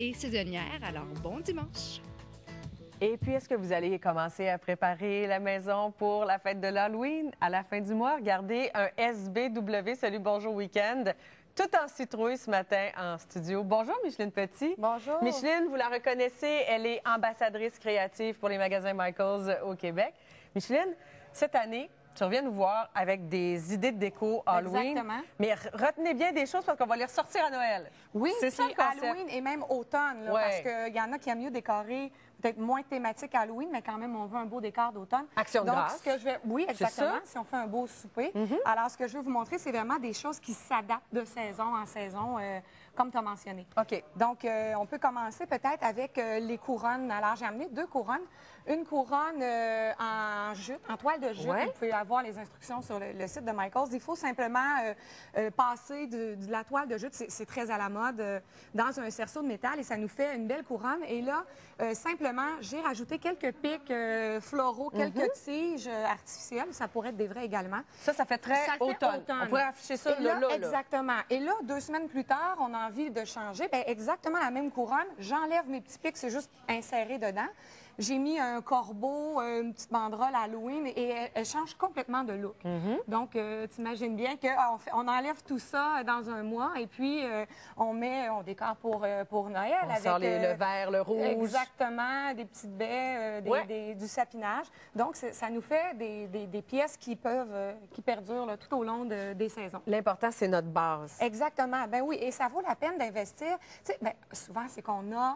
et saisonnière, alors bon dimanche! Et puis, est-ce que vous allez commencer à préparer la maison pour la fête de l'Halloween à la fin du mois? Regardez, un SBW, Salut Bonjour Week-end, tout en citrouille ce matin en studio. Bonjour Micheline Petit. Bonjour. Micheline, vous la reconnaissez, elle est ambassadrice créative pour les magasins Michaels au Québec. Micheline, cette année, tu reviens nous voir avec des idées de déco Halloween. Exactement. Mais retenez bien des choses parce qu'on va les ressortir à Noël. Oui, c'est ça le concept. Halloween et même automne, là, Ouais. parce qu'il y en a qui aiment mieux décorer peut-être moins thématique Halloween, mais quand même, on veut un beau décor d'automne. Action de Donc, grâce. ce que je vais... Oui, exactement, ça? si on fait un beau souper. Alors, ce que je veux vous montrer, c'est vraiment des choses qui s'adaptent de saison en saison, comme tu as mentionné. OK. Donc, on peut commencer peut-être avec les couronnes. Alors, j'ai amené 2 couronnes. Une couronne en jute, en toile de jute. Ouais. Vous pouvez avoir les instructions sur le site de Michaels. Il faut simplement passer de la toile de jute, c'est très à la mode, dans un cerceau de métal et ça nous fait une belle couronne. Et là, simplement, j'ai rajouté quelques pics floraux, quelques tiges artificielles. Ça pourrait être des vrais également. Ça fait très Ça fait automne. automne. On pourrait afficher ça Et là. Exactement. Et là, 2 semaines plus tard, on a envie de changer. Bien, exactement la même couronne. J'enlève mes petits pics, c'est juste inséré dedans. J'ai mis un corbeau, une petite banderole Halloween et elle change complètement de look. Donc, tu imagines bien qu'on enlève tout ça dans un mois et puis on décore pour Noël. On avec sort le vert, le rouge. Exactement, des petites baies, du sapinage. Donc, ça nous fait des pièces qui perdurent là, tout au long des saisons. L'important, c'est notre base. Exactement. Ben oui, et ça vaut la peine d'investir. Tu sais, ben, souvent, c'est qu'on a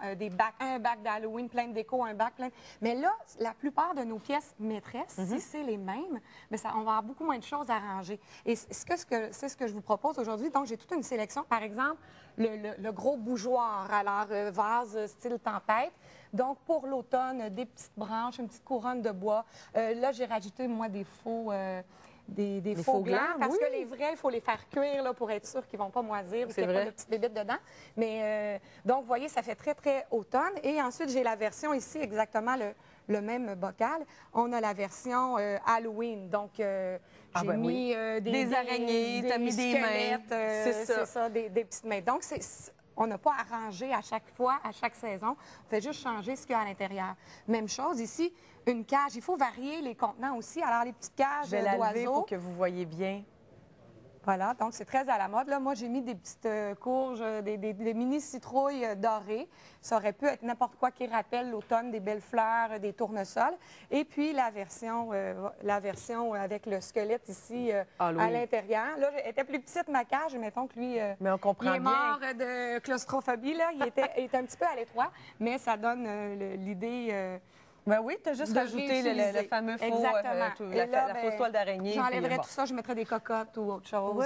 un bac d'Halloween, plein de déco, un bac plein. Mais là, la plupart de nos pièces maîtresses, si c'est les mêmes, bien, on va avoir beaucoup moins de choses à ranger. Et c'est ce que je vous propose aujourd'hui. Donc, j'ai toute une sélection. Par exemple, le gros bougeoir, alors vase style tempête. Donc, pour l'automne, des petites branches, une petite couronne de bois. Là, j'ai rajouté, moi, des faux... Des faux glands, parce que les vrais, il faut les faire cuire là, pour être sûr qu'ils ne vont pas moisir, parce qu'il n'y a pas de petites bébites dedans. Mais donc, vous voyez, ça fait très, très automne. Et ensuite, j'ai la version ici, exactement le même bocal. On a la version Halloween. Donc, j'ai mis des araignées, tu as mis des mains. C'est ça, des petites mains. Donc, on n'a pas à ranger à chaque fois, à chaque saison. On fait juste changer ce qu'il y a à l'intérieur. Même chose ici, une cage. Il faut varier les contenants aussi. Alors, les petites cages d'oiseaux. Je vais la lever pour que vous voyez bien. Voilà, donc c'est très à la mode. Là, moi, j'ai mis des petites courges, des mini-citrouilles dorées. Ça aurait pu être n'importe quoi qui rappelle l'automne, des belles fleurs, des tournesols. Et puis, la version avec le squelette ici à l'intérieur. Là, elle était plus petite, ma cage. Mettons que lui, mais on comprend il est mort de claustrophobie. Là. Il était un petit peu à l'étroit, mais ça donne l'idée... Ben oui, tu as juste rajouté le fameux faux, la fausse toile d'araignée. J'enlèverais tout ça, je mettrais des cocottes ou autre chose. Oui.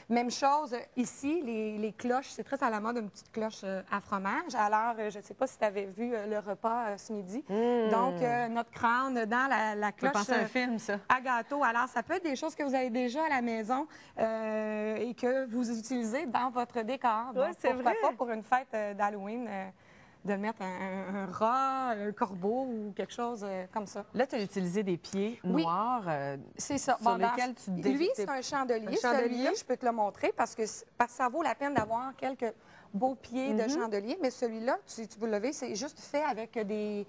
Même chose, ici, les cloches, c'est très à la mode, une petite cloche à fromage. Alors, je ne sais pas si tu avais vu le repas ce midi. Donc, notre crâne dans la cloche. Ça fait penser à un film, ça. À gâteau. Alors, ça peut être des choses que vous avez déjà à la maison et que vous utilisez dans votre décor. Oui, c'est vrai. Pourquoi pas pour une fête d'Halloween de mettre un rat, un corbeau ou quelque chose comme ça. Là, tu as utilisé des pieds noirs c'est ça. Sur lesquels tu Lui, c'est un chandelier. Celui-là, je peux te le montrer parce que ça vaut la peine d'avoir quelques beaux pieds de chandelier. Mais celui-là, si tu veux le lever, c'est juste fait avec des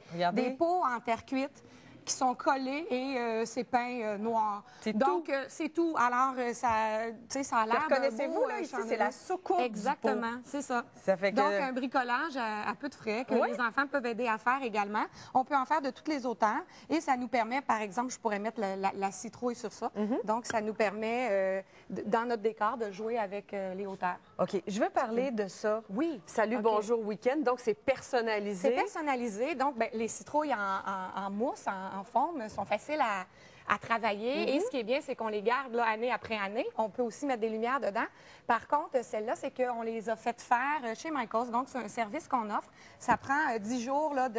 pots en terre cuite qui sont collés et c'est peint noir. Donc, c'est tout. Alors, ça a l'air reconnaissez-vous, là, ici, c'est la soucoupe. Exactement, c'est ça. Fait que... Donc, un bricolage à peu de frais que les enfants peuvent aider à faire également. On peut en faire de toutes les hauteurs et ça nous permet, par exemple, je pourrais mettre la citrouille sur ça. Donc, ça nous permet, dans notre décor, de jouer avec les hauteurs. OK. Je veux parler de ça. Oui. Salut, bonjour, week-end. Donc, c'est personnalisé. C'est personnalisé. Donc, les citrouilles en mousse, en forme, sont faciles à travailler. Et ce qui est bien, c'est qu'on les garde là, année après année. On peut aussi mettre des lumières dedans. Par contre, celles-là, c'est qu'on les a faites faire chez Michaels. Donc, c'est un service qu'on offre. Ça prend 10 jours là,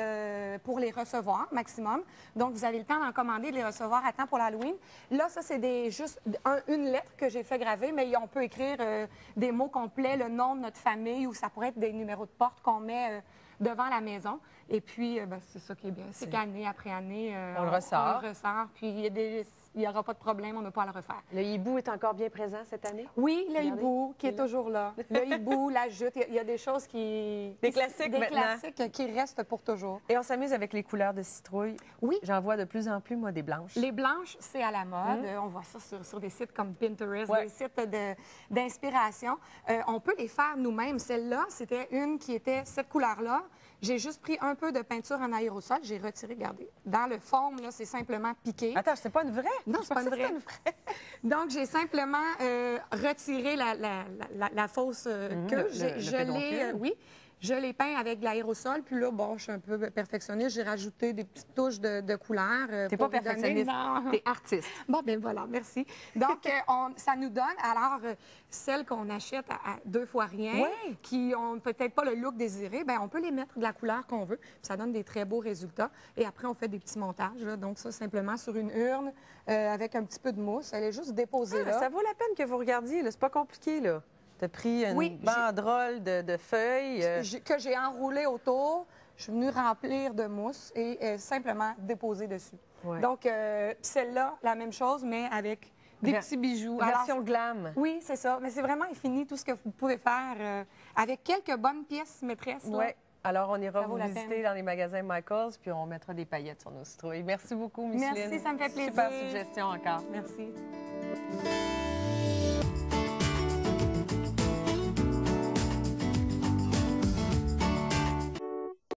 pour les recevoir, maximum. Donc, vous avez le temps d'en commander, de les recevoir à temps pour l'Halloween. Là, ça, c'est juste une lettre que j'ai fait graver, mais on peut écrire des mots complets, le nom de notre famille, ou ça pourrait être des numéros de porte qu'on met devant la maison. Et puis, c'est ça qui est bien. C'est qu'année après année, on le ressort. Puis, il il n'y aura pas de problème, on n'a pas à le refaire. Le hibou est encore bien présent cette année? Oui, le Regardez, hibou qui il est est là. toujours là. Le hibou, la jute, il y a des choses qui... Des classiques Des maintenant. classiques qui restent pour toujours. Et on s'amuse avec les couleurs de citrouille. Oui. J'en vois de plus en plus, moi, des blanches. Les blanches, c'est à la mode. On voit ça sur des sites comme Pinterest, Ouais. des sites d'inspiration. On peut les faire nous-mêmes. Celle-là, c'était une qui était cette couleur-là. J'ai juste pris un peu de peinture en aérosol. J'ai retiré, regardez. Dans le foam, là, c'est simplement piqué. Attends, c'est pas une vraie? Non, c'est pas une Je pensais que vraie. c'était Donc, j'ai simplement retiré la fausse queue. le Je pédoncule. l'ai, oui, je l'ai peint avec de l'aérosol. Puis là, bon, je suis un peu perfectionniste. J'ai rajouté des petites touches de couleur. T'es pas perfectionniste, t'es artiste. Bon, ben voilà, merci. Donc, ça nous donne, alors, celles qu'on achète à 2 fois rien, Ouais. qui ont peut-être pas le look désiré, ben on peut les mettre de la couleur qu'on veut. Puis ça donne des très beaux résultats. Et après, on fait des petits montages. Là. Donc, ça, simplement sur une urne avec un petit peu de mousse. Elle est juste déposée là. Ça vaut la peine que vous regardiez, là. C'est pas compliqué, là. T'as pris une Oui, banderole de feuilles. Que j'ai enroulé autour. Je suis venue remplir de mousse et simplement déposer dessus. Ouais. Donc, celle-là, la même chose, mais avec des petits bijoux. Alors, Version glam. oui, c'est ça. Mais c'est vraiment infini tout ce que vous pouvez faire avec quelques bonnes pièces maîtresses. là. Oui. Alors, on ira Ça vaut vous la visiter peine. dans les magasins Michaels, puis on mettra des paillettes sur nos citrouilles. Merci beaucoup, Micheline. Merci, ça me fait plaisir. Super suggestion encore. Merci.